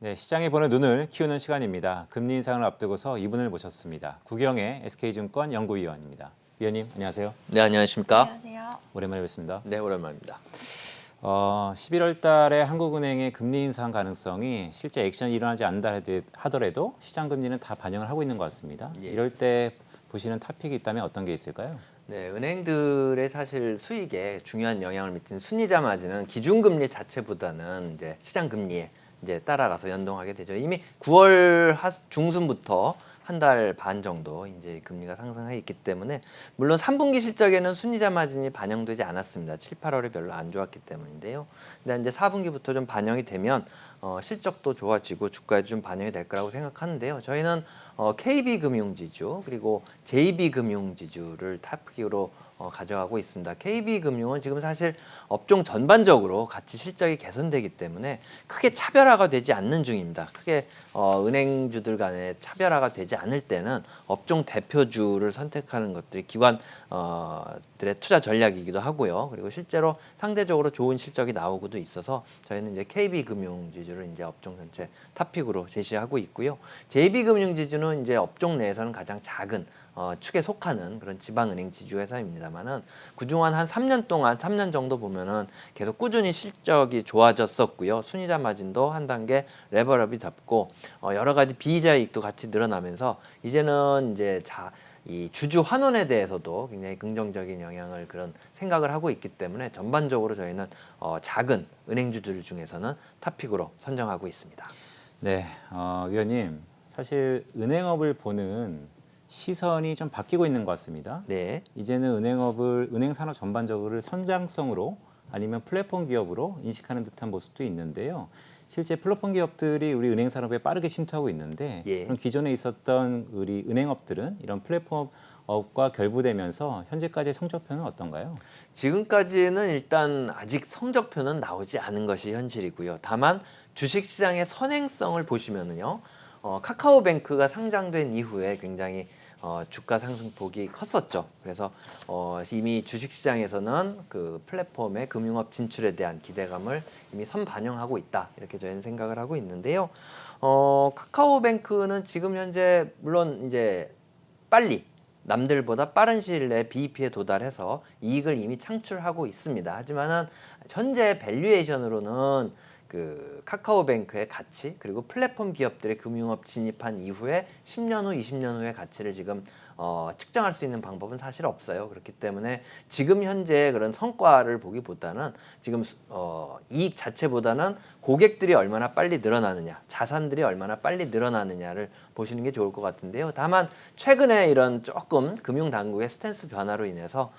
네, 시장에 보는 눈을 키우는 시간입니다. 금리 인상을 앞두고서 이분을 모셨습니다. 구경의 SK증권 연구위원입니다. 위원님, 안녕하세요. 네, 안녕하십니까? 안녕하세요. 오랜만에 뵙습니다. 네, 오랜만입니다. 11월 달에 한국은행의 금리 인상 가능성이 실제 액션이 일어나지 않는다 하더라도 시장 금리는 다 반영을 하고 있는 것 같습니다. 예. 이럴 때 보시는 토픽이 있다면 어떤 게 있을까요? 네, 은행들의 사실 수익에 중요한 영향을 미치는 순이자 마진은 기준금리 자체보다는 이제 시장 금리에 이제 따라가서 연동하게 되죠. 이미 9월 중순부터 한 달 반 정도 이제 금리가 상승해 있기 때문에 물론 3분기 실적에는 순이자 마진이 반영되지 않았습니다. 7, 8월에 별로 안 좋았기 때문인데요. 근데 이제 4분기부터 좀 반영이 되면 실적도 좋아지고 주가에 좀 반영이 될 거라고 생각하는데요. 저희는 KB금융지주 그리고 JB금융지주를 탑픽으로 가져가고 있습니다. KB금융은 지금 사실 업종 전반적으로 같이 실적이 개선되기 때문에 크게 차별화가 되지 않는 중입니다. 크게 은행주들 간에 차별화가 되지 않을 때는 업종 대표주를 선택하는 것들이 기관들의 투자 전략이기도 하고요. 그리고 실제로 상대적으로 좋은 실적이 나오고도 있어서 저희는 이제 KB금융지주를 이제 업종 전체 탑픽으로 제시하고 있고요. JB금융지주는 이제 업종 내에서는 가장 작은 축에 속하는 그런 지방은행 지주 회사입니다만은 그동안 한 3년 동안 3년 정도 보면은 계속 꾸준히 실적이 좋아졌었고요. 순이자 마진도 한 단계 레벨업이 잡고 여러 가지 비이자 이익도 같이 늘어나면서 이제는 이제 이 주주 환원에 대해서도 굉장히 긍정적인 영향을 그런 생각을 하고 있기 때문에 전반적으로 저희는 작은 은행주들 중에서는 탑픽으로 선정하고 있습니다. 네, 위원님, 사실 은행업을 보는 시선이 좀 바뀌고 있는 것 같습니다. 네. 이제는 은행 산업 전반적으로 성장성으로 아니면 플랫폼 기업으로 인식하는 듯한 모습도 있는데요. 실제 플랫폼 기업들이 우리 은행 산업에 빠르게 침투하고 있는데 예. 그럼 기존에 있었던 우리 은행업들은 이런 플랫폼업과 결부되면서 현재까지의 성적표는 어떤가요? 지금까지는 일단 아직 성적표는 나오지 않은 것이 현실이고요. 다만 주식시장의 선행성을 보시면은요. 카카오뱅크가 상장된 이후에 굉장히 주가 상승폭이 컸었죠. 그래서 이미 주식시장에서는 그 플랫폼의 금융업 진출에 대한 기대감을 이미 선반영하고 있다. 이렇게 저희는 생각을 하고 있는데요. 카카오뱅크는 지금 현재 물론 이제 빨리 남들보다 빠른 시일 내에 BEP에 도달해서 이익을 이미 창출하고 있습니다. 하지만은 현재 밸류에이션으로는 그 카카오뱅크의 가치 그리고 플랫폼 기업들의 금융업 진입한 이후에 10년 후, 20년 후의 가치를 지금 측정할 수 있는 방법은 사실 없어요. 그렇기 때문에 지금 현재 그런 성과를 보기보다는 지금 이익 자체보다는 고객들이 얼마나 빨리 늘어나느냐, 자산들이 얼마나 빨리 늘어나느냐를 보시는 게 좋을 것 같은데요. 다만 최근에 이런 조금 금융당국의 스탠스 변화로 인해서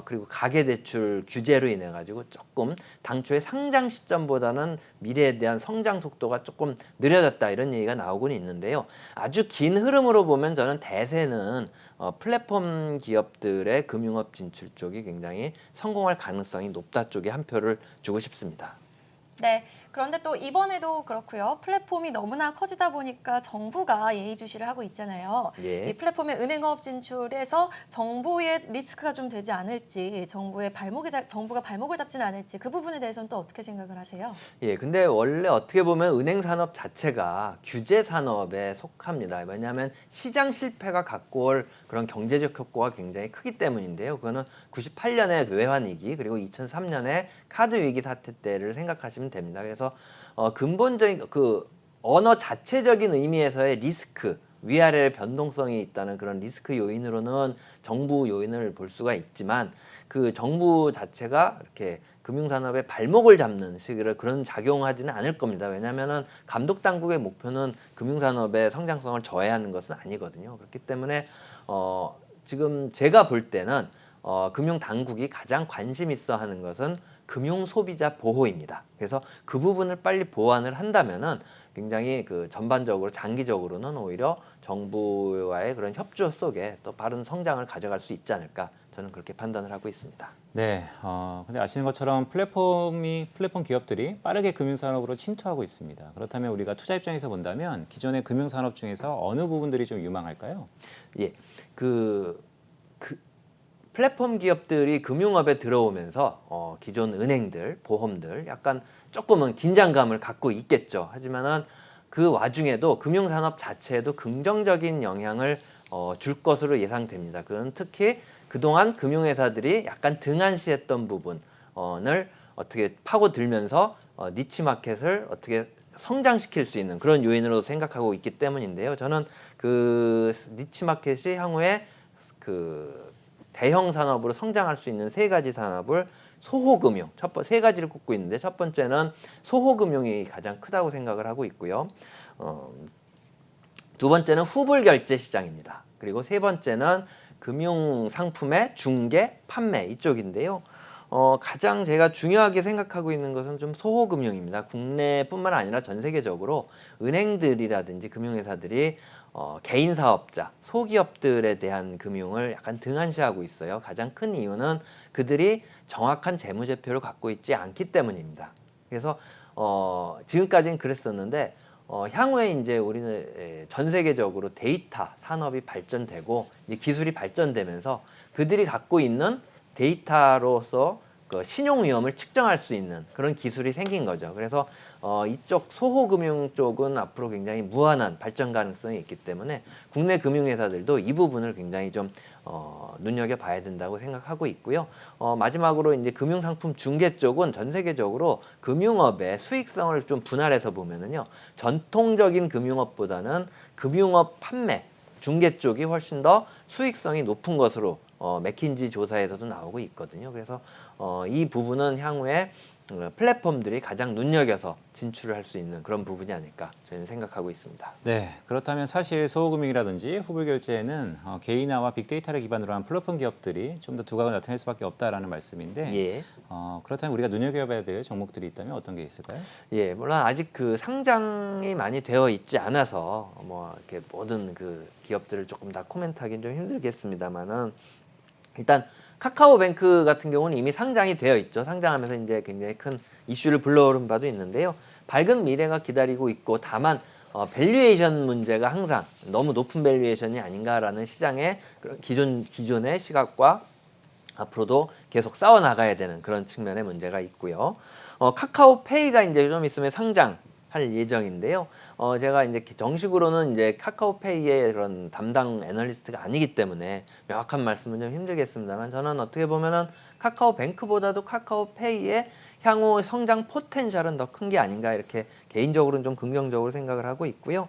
그리고 가계대출 규제로 인해 가지고 조금 당초의 상장 시점보다는 미래에 대한 성장 속도가 조금 느려졌다 이런 얘기가 나오고는 있는데요. 아주 긴 흐름으로 보면 저는 대세는 플랫폼 기업들의 금융업 진출 쪽이 굉장히 성공할 가능성이 높다 쪽에 한 표를 주고 싶습니다. 네, 그런데 또 이번에도 그렇고요. 플랫폼이 너무나 커지다 보니까 정부가 예의주시를 하고 있잖아요. 예. 이 플랫폼의 은행업 진출에서 정부의 리스크가 좀 되지 않을지, 정부가 발목을 잡지는 않을지 그 부분에 대해서는 또 어떻게 생각을 하세요? 예, 근데 원래 어떻게 보면 은행 산업 자체가 규제 산업에 속합니다. 왜냐하면 시장 실패가 갖고 올 그런 경제적 효과가 굉장히 크기 때문인데요. 그거는 98년의 외환위기 그리고 2003년의 카드 위기 사태 때를 생각하시면 됩니다. 그래서 근본적인 그 언어 자체적인 의미에서의 리스크 위아래의 변동성이 있다는 그런 리스크 요인으로는 정부 요인을 볼 수가 있지만 그 정부 자체가 이렇게 금융산업의 발목을 잡는 식으로 그런 작용하지는 않을 겁니다. 왜냐하면 감독 당국의 목표는 금융산업의 성장성을 저해하는 것은 아니거든요. 그렇기 때문에 지금 제가 볼 때는 금융 당국이 가장 관심 있어 하는 것은 금융 소비자 보호입니다. 그래서 그 부분을 빨리 보완을 한다면은 굉장히 그 전반적으로 장기적으로는 오히려 정부와의 그런 협조 속에 또 바른 성장을 가져갈 수 있지 않을까 저는 그렇게 판단을 하고 있습니다. 네, 근데 아시는 것처럼 플랫폼 기업들이 빠르게 금융산업으로 침투하고 있습니다. 그렇다면 우리가 투자 입장에서 본다면 기존의 금융산업 중에서 어느 부분들이 좀 유망할까요? 예, 그 플랫폼 기업들이 금융업에 들어오면서 기존 은행들, 보험들 약간 조금은 긴장감을 갖고 있겠죠. 하지만은 그 와중에도 금융산업 자체에도 긍정적인 영향을 줄 것으로 예상됩니다. 그건 특히 그동안 금융회사들이 약간 등한시했던 부분을 어떻게 파고들면서 니치 마켓을 어떻게 성장시킬 수 있는 그런 요인으로 생각하고 있기 때문인데요. 저는 그 니치 마켓이 향후에 그 대형 산업으로 성장할 수 있는 세 가지 산업을 소호금융, 세 가지를 꼽고 있는데 첫 번째는 소호금융이 가장 크다고 생각을 하고 있고요. 두 번째는 후불결제 시장입니다. 그리고 세 번째는 금융상품의 중개, 판매 이쪽인데요. 가장 제가 중요하게 생각하고 있는 것은 좀 소호금융입니다. 국내뿐만 아니라 전 세계적으로 은행들이라든지 금융회사들이 개인 사업자, 소기업들에 대한 금융을 약간 등한시하고 있어요. 가장 큰 이유는 그들이 정확한 재무제표를 갖고 있지 않기 때문입니다. 그래서 지금까지는 그랬었는데 향후에 이제 우리는 전 세계적으로 데이터 산업이 발전되고 이제 기술이 발전되면서 그들이 갖고 있는 데이터로서 그 신용 위험을 측정할 수 있는 그런 기술이 생긴 거죠. 그래서 이쪽 소호금융 쪽은 앞으로 굉장히 무한한 발전 가능성이 있기 때문에 국내 금융회사들도 이 부분을 굉장히 좀 눈여겨봐야 된다고 생각하고 있고요. 마지막으로 이제 금융상품 중개 쪽은 전 세계적으로 금융업의 수익성을 좀 분할해서 보면은요, 전통적인 금융업보다는 금융업 판매 중개 쪽이 훨씬 더 수익성이 높은 것으로 맥킨지 조사에서도 나오고 있거든요. 그래서 이 부분은 향후에 플랫폼들이 가장 눈여겨서 진출을 할 수 있는 그런 부분이 아닐까 저희는 생각하고 있습니다. 네, 그렇다면 사실 소호금융이라든지 후불결제는 개인화와 빅데이터를 기반으로 한 플랫폼 기업들이 좀 더 두각을 나타낼 수밖에 없다라는 말씀인데 예. 그렇다면 우리가 눈여겨봐야 될 종목들이 있다면 어떤 게 있을까요? 예, 물론 아직 그 상장이 많이 되어 있지 않아서 뭐 이렇게 모든 그 기업들을 조금 다 코멘트하기는 좀 힘들겠습니다만은 일단 카카오뱅크 같은 경우는 이미 상장이 되어 있죠. 상장하면서 이제 굉장히 큰 이슈를 불러오른 바도 있는데요. 밝은 미래가 기다리고 있고 다만 밸류에이션 문제가 항상 너무 높은 밸류에이션이 아닌가라는 시장의 그런 기존의 시각과 앞으로도 계속 싸워 나가야 되는 그런 측면의 문제가 있고요. 카카오페이가 이제 좀 있으면 상장할 예정인데요. 제가 이제 정식으로는 이제 카카오페이의 그런 담당 애널리스트가 아니기 때문에 명확한 말씀은 좀 힘들겠습니다만 저는 어떻게 보면은 카카오뱅크보다도 카카오페이의 향후 성장 포텐셜은 더 큰 게 아닌가 이렇게 개인적으로는 좀 긍정적으로 생각을 하고 있고요.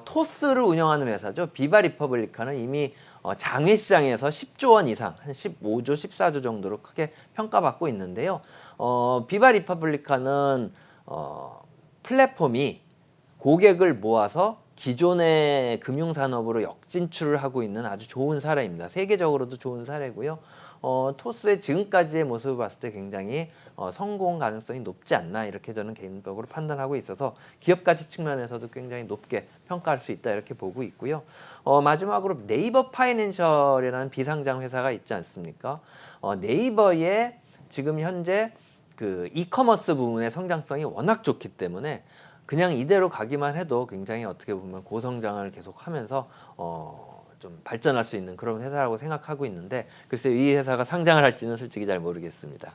토스를 운영하는 회사죠. 비바 리퍼블리카는 이미 장외 시장에서 10조 원 이상, 한 15조, 14조 정도로 크게 평가받고 있는데요. 비바 리퍼블리카는 플랫폼이 고객을 모아서 기존의 금융산업으로 역진출을 하고 있는 아주 좋은 사례입니다. 세계적으로도 좋은 사례고요. 토스의 지금까지의 모습을 봤을 때 굉장히 성공 가능성이 높지 않나 이렇게 저는 개인적으로 판단하고 있어서 기업 가치 측면에서도 굉장히 높게 평가할 수 있다 이렇게 보고 있고요. 마지막으로 네이버 파이낸셜이라는 비상장 회사가 있지 않습니까? 네이버의 지금 현재 그 이커머스 부분의 성장성이 워낙 좋기 때문에 그냥 이대로 가기만 해도 굉장히 어떻게 보면 고성장을 계속하면서 좀 발전할 수 있는 그런 회사라고 생각하고 있는데 글쎄요, 이 회사가 상장을 할지는 솔직히 잘 모르겠습니다.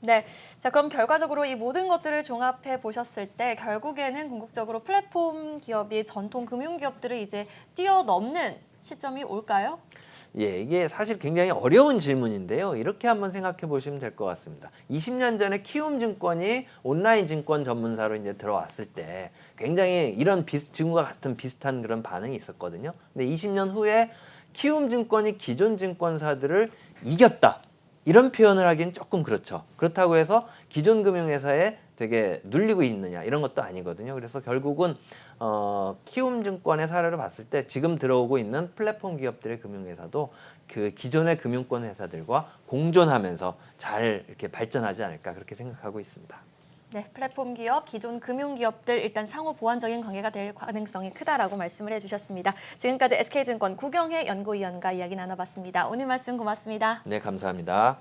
네, 자 그럼 결과적으로 이 모든 것들을 종합해 보셨을 때 결국에는 궁극적으로 플랫폼 기업이 전통 금융 기업들을 이제 뛰어넘는 시점이 올까요? 예, 이게 사실 굉장히 어려운 질문인데요. 이렇게 한번 생각해 보시면 될 것 같습니다. 20년 전에 키움증권이 온라인 증권 전문사로 이제 들어왔을 때 굉장히 이런 지금과 같은 비슷한 그런 반응이 있었거든요. 근데 20년 후에 키움증권이 기존 증권사들을 이겼다. 이런 표현을 하기는 조금 그렇죠. 그렇다고 해서 기존 금융회사에 되게 눌리고 있느냐 이런 것도 아니거든요. 그래서 결국은 키움증권의 사례를 봤을 때 지금 들어오고 있는 플랫폼 기업들의 금융회사도 그 기존의 금융권 회사들과 공존하면서 잘 이렇게 발전하지 않을까 그렇게 생각하고 있습니다. 네, 플랫폼 기업, 기존 금융 기업들 일단 상호 보완적인 관계가 될 가능성이 크다라고 말씀을 해주셨습니다. 지금까지 SK증권 구경혜 연구위원과 이야기 나눠봤습니다. 오늘 말씀 고맙습니다. 네, 감사합니다.